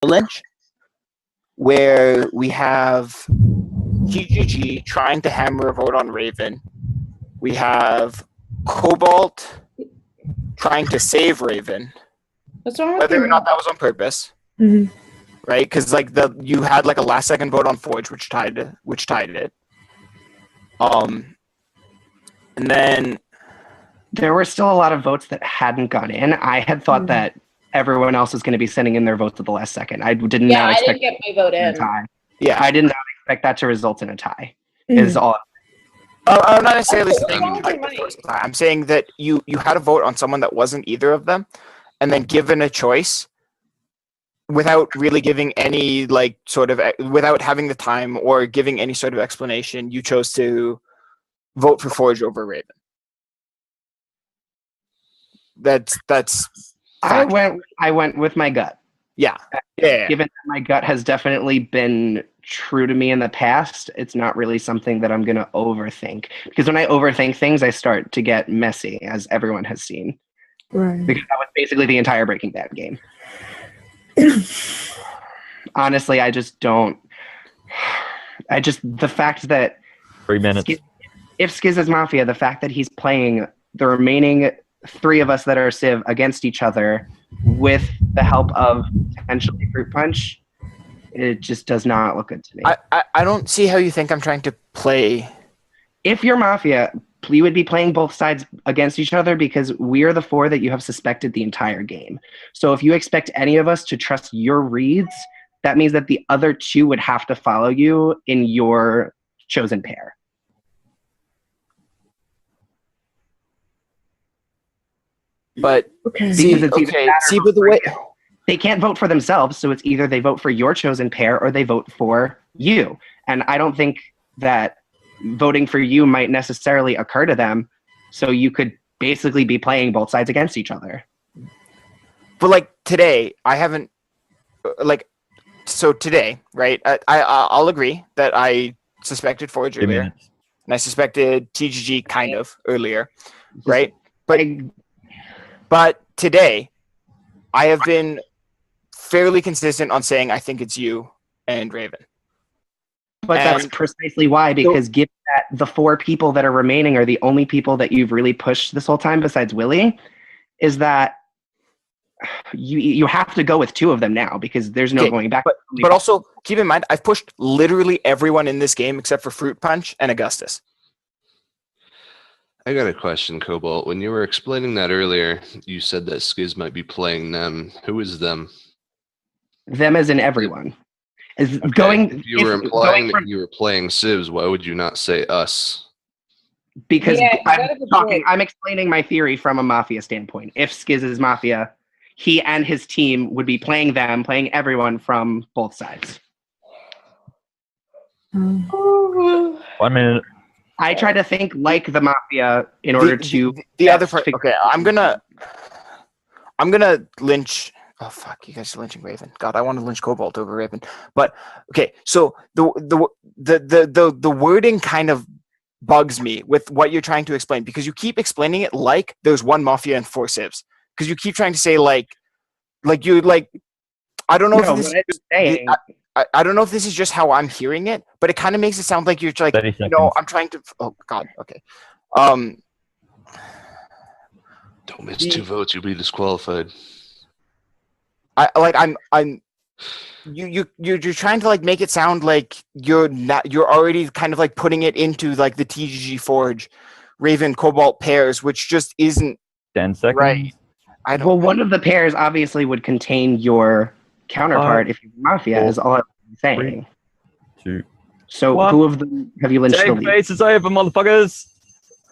Lynch, where we have TGG trying to hammer a vote on Raven. We have Cobalt trying to save Raven. What's wrong with Whether you? or not that was on purpose, right? Because like you had like a last second vote on Forge, which tied it. And then there were still a lot of votes that hadn't gone in. I had thought that everyone else was going to be sending in their votes at the last second. I did not expect I didn't get my vote in. A tie. Yeah, I did not expect that to result in a tie. Is all. I'm not necessarily saying I'm saying that you had a vote on someone that wasn't either of them, and then given a choice, without really giving any like sort of without having the time or giving any sort of explanation, you chose to vote for Forge over Raven. That's I went with my gut. Yeah. Given that my gut has definitely been true to me in the past, it's not really something that I'm going to overthink. Because when I overthink things, I start to get messy, as everyone has seen. Right. Because that was basically the entire Breaking Bad game. Honestly, I just don't. The fact that 3 minutes. If Skiz is Mafia, the fact that he's playing the remaining 3 of us that are Civ against each other with the help of potentially Fruit Punch, it just does not look good to me. I don't see how you think I'm trying to play. If you're Mafia, you would be playing both sides against each other because we are the 4 that you have suspected the entire game. So if you expect any of us to trust your reads, that means that the other 2 would have to follow you in your chosen pair. But okay. Because it's but the way they can't vote for themselves, so it's either they vote for your chosen pair or they vote for you. And I don't think that voting for you might necessarily occur to them, so you could basically be playing both sides against each other. But like today, I haven't so today, right? I'll agree that I suspected Forge earlier, and I suspected TGG kind of earlier, right? But today, I have been fairly consistent on saying I think it's you and Raven. But that's precisely why, because given that the 4 people that are remaining are the only people that you've really pushed this whole time besides Willie, is that you have to go with 2 of them now because there's no going back. But also, keep in mind, I've pushed literally everyone in this game except for Fruit Punch and Augustus. I got a question, Cobalt. When you were explaining that earlier, you said that Skiz might be playing them. Who is them? Them as in everyone. If you were implying that you were playing Civs, why would you not say us? Because I'm explaining my theory from a Mafia standpoint. If Skiz is Mafia, he and his team would be playing everyone from both sides. 1 minute. I try to think like the Mafia in order to the other part. Okay, I'm gonna lynch. Oh fuck! You guys are lynching Raven. God, I want to lynch Cobalt over Raven. But okay, so the wording kind of bugs me with what you're trying to explain because you keep explaining it like there's 1 Mafia and 4 Civs. Because you keep trying to say like you like. I don't know if this. I don't know if this is just how I'm hearing it, but it kind of makes it sound like you're like, I'm trying to. Oh God, okay. Don't miss 2 votes, you'll be disqualified. You're trying to like make it sound like you're already kind of like putting it into like the TGG Forge, Raven Cobalt pairs, which just isn't 10 seconds. Right. Well, one of the pairs obviously would contain your counterpart if you're Mafia, is all I'm saying. 3, 2. So 1. Who of them have you lynched? Save faces over, motherfuckers.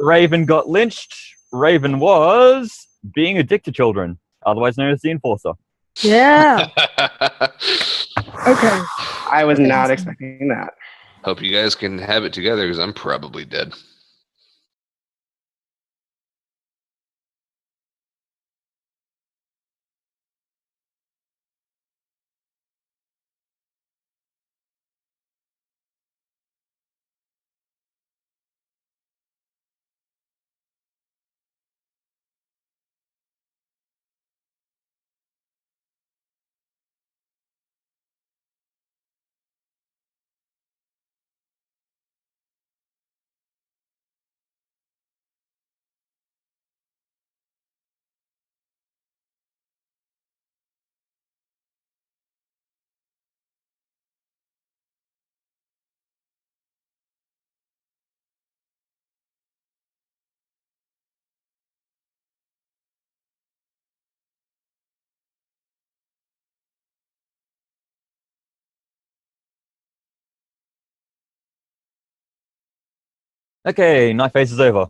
Raven got lynched. Raven was being a dick to children, otherwise known as the Enforcer. Yeah. Okay. I was not expecting that. Hope you guys can have it together because I'm probably dead. Okay, night phase is over.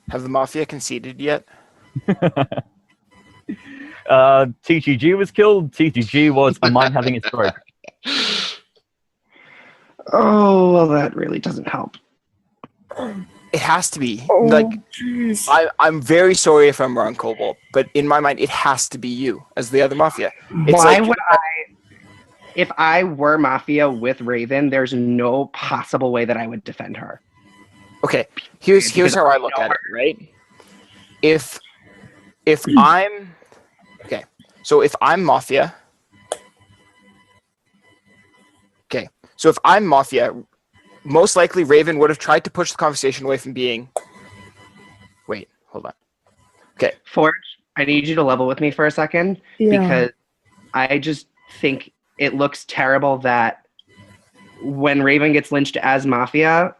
Have the Mafia conceded yet? TGG was killed. TGG was a mind having a stroke. Oh, well, that really doesn't help. It has to be. Oh, Like, jeez. I'm very sorry if I'm wrong, Cobalt, but in my mind, it has to be you as the other Mafia. It's Why like, would I? If I were Mafia with Raven, there's no possible way that I would defend her. okay, here's Because how I I look know at it, right? If I'm okay, so if I'm Mafia, okay, so if I'm Mafia, most likely Raven would have tried to push the conversation away from being. Wait, hold on. Okay, Forge, I need you to level with me for a second Yeah. because I just think it looks terrible that when Raven gets lynched as Mafia,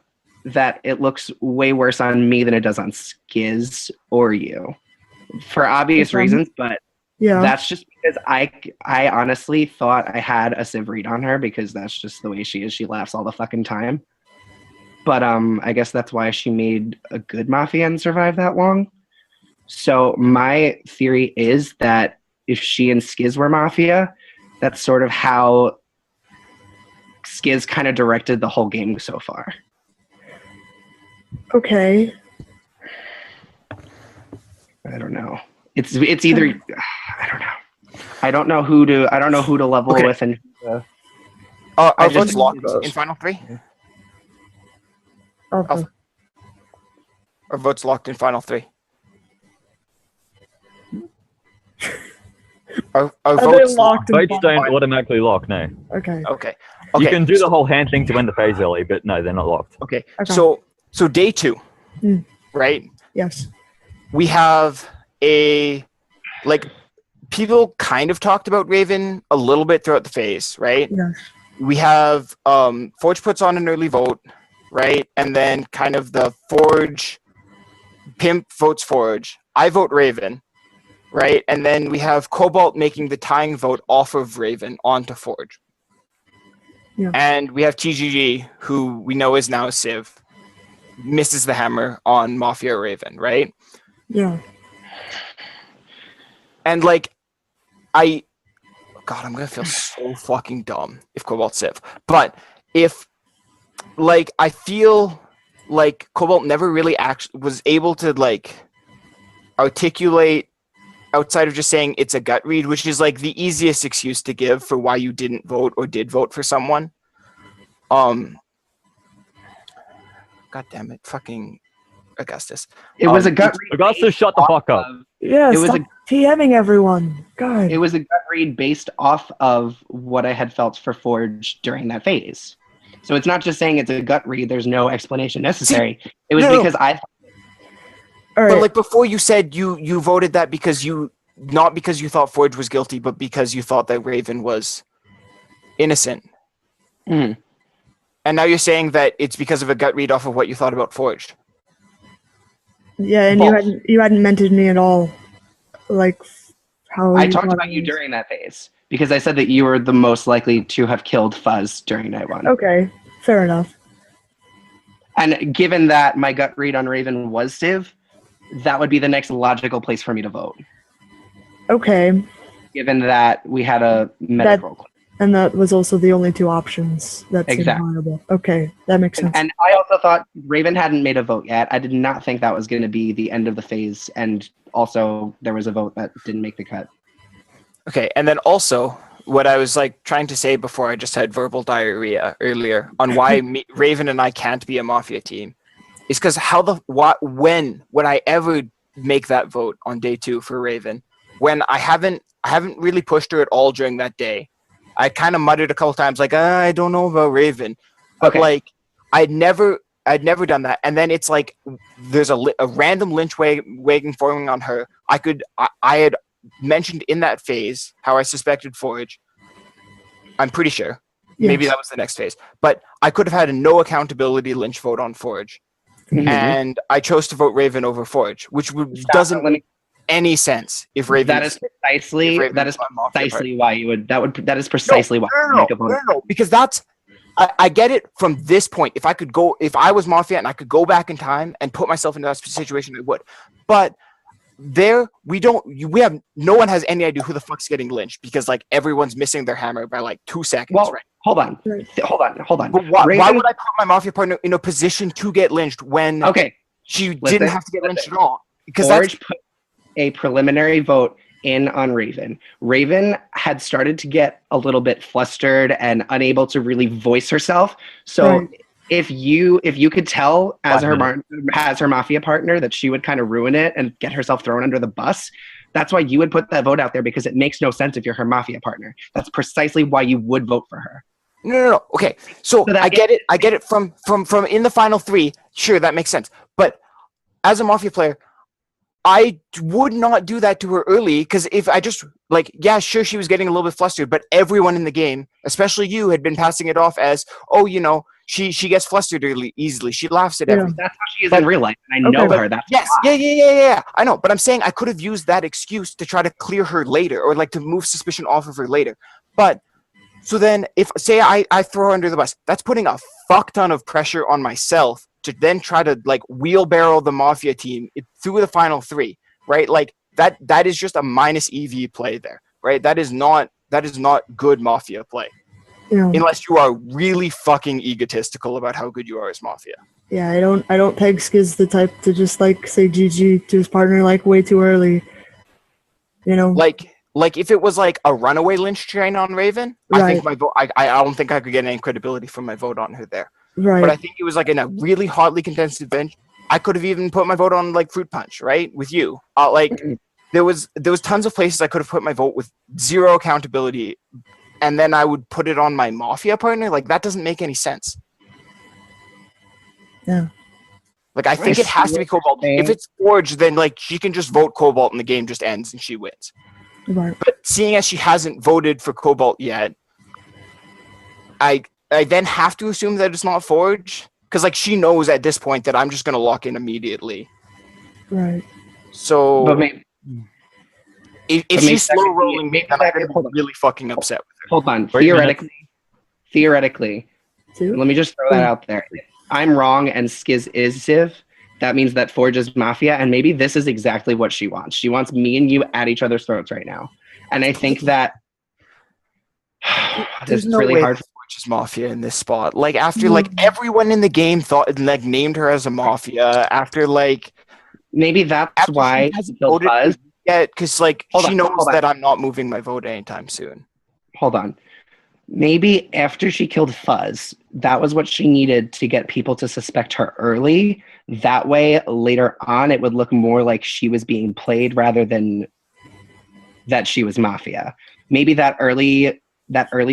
that it looks way worse on me than it does on Skiz or you. For obvious Okay. reasons, but Yeah. that's just because I honestly thought I had a Civ read on her because that's just the way she is. She laughs all the fucking time. But I guess that's why she made a good Mafia and survived that long. So my theory is that if she and Skiz were Mafia, that's sort of how Skiz kind of directed the whole game so far. Okay. I don't know. It's either I don't know. I don't know who to level Okay. with and our I just votes think locked those. in final three. Okay. Our votes locked in final three. Our Are they votes locked in Votes don't final? automatically lock, no. Okay. Okay. You Okay. can do the whole hand thing to end the phase early, but no, they're not locked. Okay. Okay. So day 2, Mm. right? Yes. We have people kind of talked about Raven a little bit throughout the phase, right? Yes. We have Forge puts on an early vote, right? And then kind of the Forge Pimp votes Forge. I vote Raven, right? And then we have Cobalt making the tying vote off of Raven onto Forge. Yeah. And we have TGG, who we know is now a Civ, misses the hammer on Mafia Raven, right? Yeah. And God, I'm gonna feel so fucking dumb if Cobalt Civ. But if I feel like Cobalt never really was able to articulate outside of just saying it's a gut read, which is like the easiest excuse to give for why you didn't vote or did vote for someone. God damn it, fucking Augustus. it was a gut read. Augustus, shut the fuck up. Yeah. It was Stop TMing everyone. God. It was a gut read based off of what I had felt for Forge during that phase. So it's not just saying it's a gut read. There's no explanation necessary. It was No. because I All But right. before you said you voted that because not because you thought Forge was guilty, but because you thought that Raven was innocent. Mhm. And now you're saying that it's because of a gut read off of what you thought about Forge. Yeah, and both. you hadn't mentioned me at all. Like how I you talked thought about I you was. during that phase because I said that you were the most likely to have killed Fuzz during night one. Okay. Fair enough. And given that my gut read on Raven was Civ, that would be the next logical place for me to vote. Okay. Given that we had a medic That- roll clip. And that was also the only two options that seemed Exactly. viable. Okay, that makes sense. And I also thought Raven hadn't made a vote yet. I did not think that was going to be the end of the phase. And also, there was a vote that didn't make the cut. Okay, and then also what I was trying to say before I just had verbal diarrhea earlier on why Raven and I can't be a Mafia team is because when would I ever make that vote on day 2 for Raven when I haven't really pushed her at all during that day. I kind of muttered a couple times I don't know about Raven, but Okay. I'd never done that. And then it's there's a random lynch wagon forming on her. I had mentioned in that phase how I suspected Forge. I'm pretty sure. Maybe Yes. that was the next phase. But I could have had a no accountability lynch vote on Forge. Mhm. And I chose to vote Raven over Forge, which doesn't Let me- make any sense if Raven that is precisely if Raven's that is on Mafia part. precisely why you would that is precisely why you would make a vote. No, because that's I get it from this point. If I was Mafia and I could go back in time and put myself into that situation, I would. But no one has any idea who the fuck's getting lynched because like everyone's missing their hammer by like 2 seconds, Well, right? hold on. Right. Hold on. But why Raven- would I put my Mafia partner in a position to get lynched when Okay, she listen, didn't have to get lynched at all? Because Forge put a preliminary vote in on Raven. Raven had started to get a little bit flustered and unable to really voice herself. So Right. if you could tell as 5 her Mafia partner that she would kind of ruin it and get herself thrown under the bus, that's why you would put that vote out there, because it makes no sense if you're her Mafia partner. That's precisely why you would vote for her. No. Okay, so that I get it. I get it from in the final 3. Sure, that makes sense. But as a Mafia player, I would not do that to her early because if I just like, yeah, sure, she was getting a little bit flustered, but everyone in the game, especially you, had been passing it off as, oh, she gets flustered easily. She laughs at Yeah. everything. That's how she is in real life, and I know Okay. her. That's Yes, why. yeah. I know, but I'm saying I could have used that excuse to try to clear her later, or like to move suspicion off of her later. But so then, if say I throw her under the bus, that's putting a fuck ton of pressure on myself to then try to like wheelbarrow the Mafia team through the final 3, right? Like that is just a minus EV play there, right? That is not good Mafia play. Yeah. Unless you are really fucking egotistical about how good you are as Mafia. Yeah, I don't peg Skiz the type to just like say GG to his partner like way too early. You know? Like if it was like a runaway lynch train on Raven, I think my vote. I don't think I could get any credibility from my vote on her there. Right. But I think it was like in a really hotly contested bench. I could have even put my vote on like Fruit Punch, right? With you, there was tons of places I could have put my vote with zero accountability, and then I would put it on my Mafia partner. Like that doesn't make any sense. Yeah. Like I think it has to be Cobalt. If it's Forge, then like she can just vote Cobalt and the game just ends and she wins. Right. But seeing as she hasn't voted for Cobalt yet, I then have to assume that it's not Forge because like she knows at this point that I'm just gonna lock in immediately. Right. So But maybe, if she's slow rolling me, then I'm gonna be really fucking upset with her. hold on. 3 minutes. Theoretically, Two? let me just throw that out there. If I'm wrong and Skiz is Ziv, that means that Forge is Mafia, and maybe this is exactly what she wants. She wants me and you at each other's throats right now. And I think that this There's is no really way hard. Forge is Mafia in this spot. Like after like everyone in the game thought like named her as a Mafia after like Maybe that's after why she hasn't he killed voted Fuzz. yet because like Hold she on, knows hold on. that I'm not moving my vote anytime soon. Hold on. Maybe after she killed Fuzz, that was what she needed to get people to suspect her early. That way, later on, it would look more like she was being played rather than that she was Mafia. Maybe that early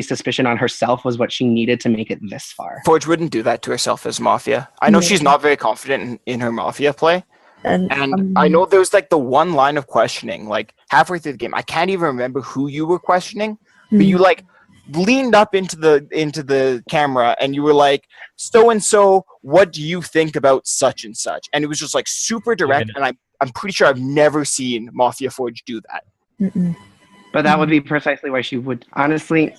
suspicion on herself was what she needed to make it this far. Forge wouldn't do that to herself as Mafia. I know No. she's not very confident in her Mafia play. And And I know there's like the one line of questioning, like halfway through the game. I can't even remember who you were questioning, but you like leaned up into the camera and you were like, so and so, what do you think about such and such? And it was just like super direct, and I'm pretty sure I've never seen Mafia Forge do that. But that would be precisely why she would. Honestly,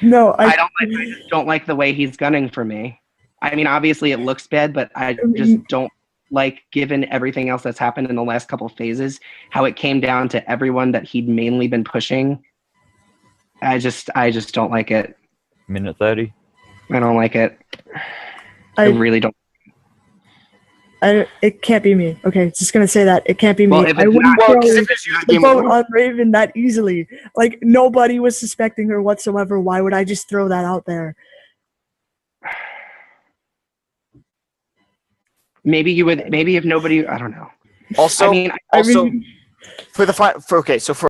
no, I just don't like the way he's gunning for me. I mean, obviously it looks bad, but I just don't like, given everything else that's happened in the last couple of phases, how it came down to everyone that he'd mainly been pushing. I just don't like it. Minute 30. I don't like it. I really don't. It can't be me. Okay, just gonna say that it can't be me. Well, if I it's wouldn't not- throw if it's you, the the game vote would- on Raven that easily. Like nobody was suspecting her whatsoever. Why would I just throw that out there? Maybe you would. Maybe if nobody, I don't know. Also, I mean, for the for okay, so for